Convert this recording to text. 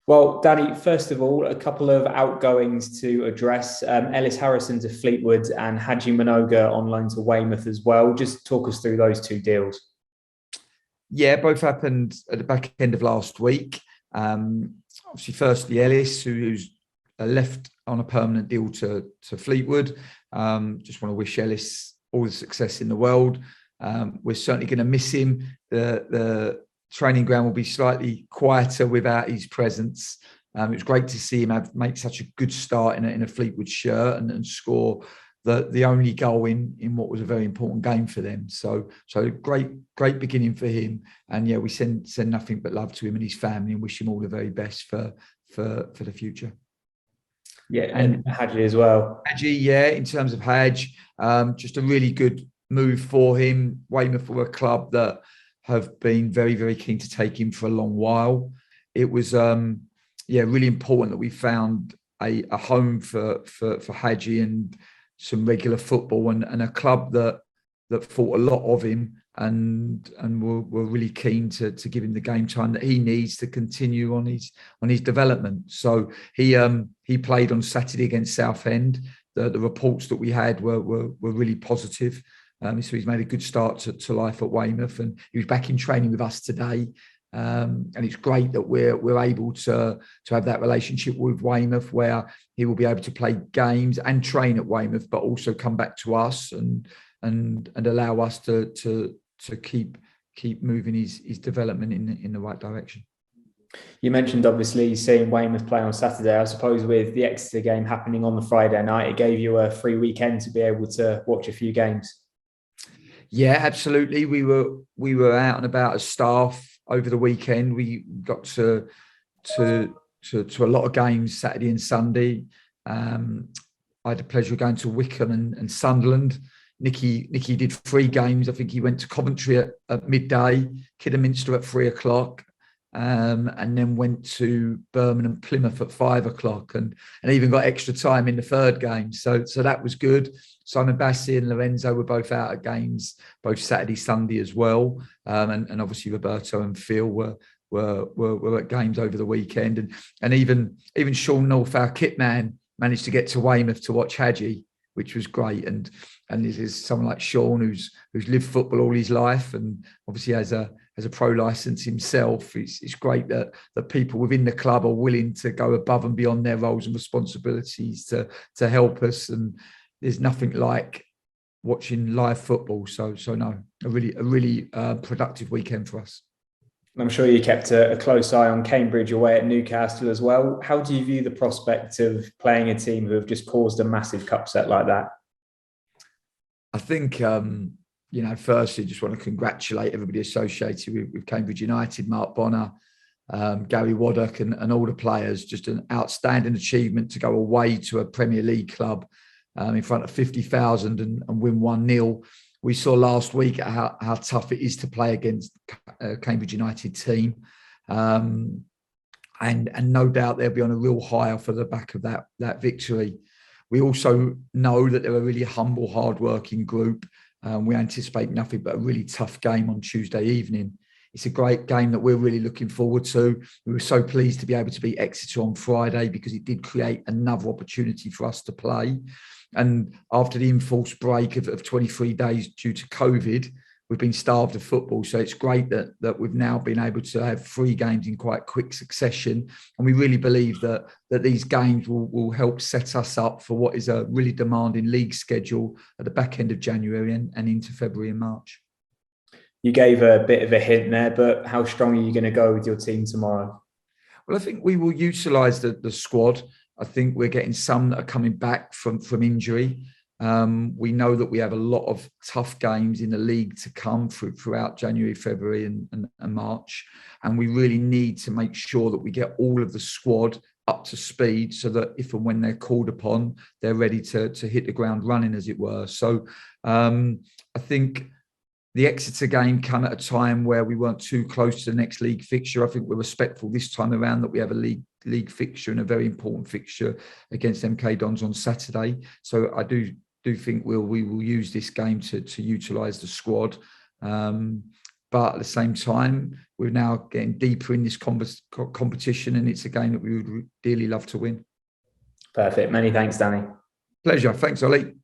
Well, Danny, first of all, a couple of outgoings to address. Ellis Harrison to Fleetwood and Haji Mnoga on loan to Weymouth as well. Just talk us through those two deals. Yeah, both happened at the back end of last week. Obviously, firstly, Ellis, who's left on a permanent deal to Fleetwood. Just want to wish Ellis all the success in the world. We're certainly going to miss him. The training ground will be slightly quieter without his presence. It was great to see him make such a good start in a Fleetwood shirt and score the only goal in what was a very important game for them. So great beginning for him. And yeah, we send nothing but love to him and his family and wish him all the very best for the future. Yeah, and Haji as well. Haji, yeah, in terms of Haj, just a really good move for him. Weymouth were a club that have been very, very keen to take him for a long while. It was really important that we found a home for Haji and some regular football and a club that thought a lot of him and were really keen to give him the game time that he needs to continue on his development. So he played on Saturday against Southend. The reports that we had were really positive. So he's made a good start to life at Weymouth, and he was back in training with us today. And it's great that we're able to have that relationship with Weymouth, where he will be able to play games and train at Weymouth, but also come back to us and allow us to keep moving his development in the right direction. You mentioned obviously seeing Weymouth play on Saturday. I suppose with the Exeter game happening on the Friday night, it gave you a free weekend to be able to watch a few games. Yeah, absolutely. We were out and about as staff over the weekend. We got to a lot of games Saturday and Sunday. I had the pleasure of going to Wycombe and Sunderland. Nicky did 3 games. I think he went to Coventry at midday, Kidderminster at 3:00, and then went to Birmingham, Plymouth at 5:00, and even got extra time in the third game. So that was good. Simon Bassi and Lorenzo were both out at games, both Saturday, Sunday as well. And obviously Roberto and Phil were at games over the weekend. And even Sean North, our kit man, managed to get to Weymouth to watch Haji, which was great. And this is someone like Sean who's lived football all his life and obviously has a pro license himself. It's great that people within the club are willing to go above and beyond their roles and responsibilities to help us. And there's nothing like watching live football. So no, a really productive weekend for us. I'm sure you kept a close eye on Cambridge away at Newcastle as well. How do you view the prospect of playing a team who have just caused a massive cup set like that? I think, firstly, just want to congratulate everybody associated with Cambridge United, Mark Bonner, Gary Waddock and all the players. Just an outstanding achievement to go away to a Premier League club in front of 50,000 and win 1-0. We saw last week how tough it is to play against a Cambridge United team. And no doubt they'll be on a real high off of the back of that victory. We also know that they're a really humble, hard-working group. We anticipate nothing but a really tough game on Tuesday evening. It's a great game that we're really looking forward to. We were so pleased to be able to beat Exeter on Friday because it did create another opportunity for us to play. And after the enforced break of 23 days due to COVID, we've been starved of football. So it's great that we've now been able to have 3 games in quite quick succession. And we really believe that these games will help set us up for what is a really demanding league schedule at the back end of January and into February and March. You gave a bit of a hint there, but how strong are you going to go with your team tomorrow? Well, I think we will utilise the squad. I think we're getting some that are coming back from injury. We know that we have a lot of tough games in the league to come throughout January, February and March. And we really need to make sure that we get all of the squad up to speed so that if and when they're called upon, they're ready to hit the ground running, as it were. So I think the Exeter game came at a time where we weren't too close to the next league fixture. I think we're respectful this time around that we have a league fixture and a very important fixture against MK Dons on Saturday. So I do think we will use this game to utilise the squad. But at the same time, we're now getting deeper in this competition, and it's a game that we would dearly love to win. Perfect. Many thanks, Danny. Pleasure. Thanks, Ollie.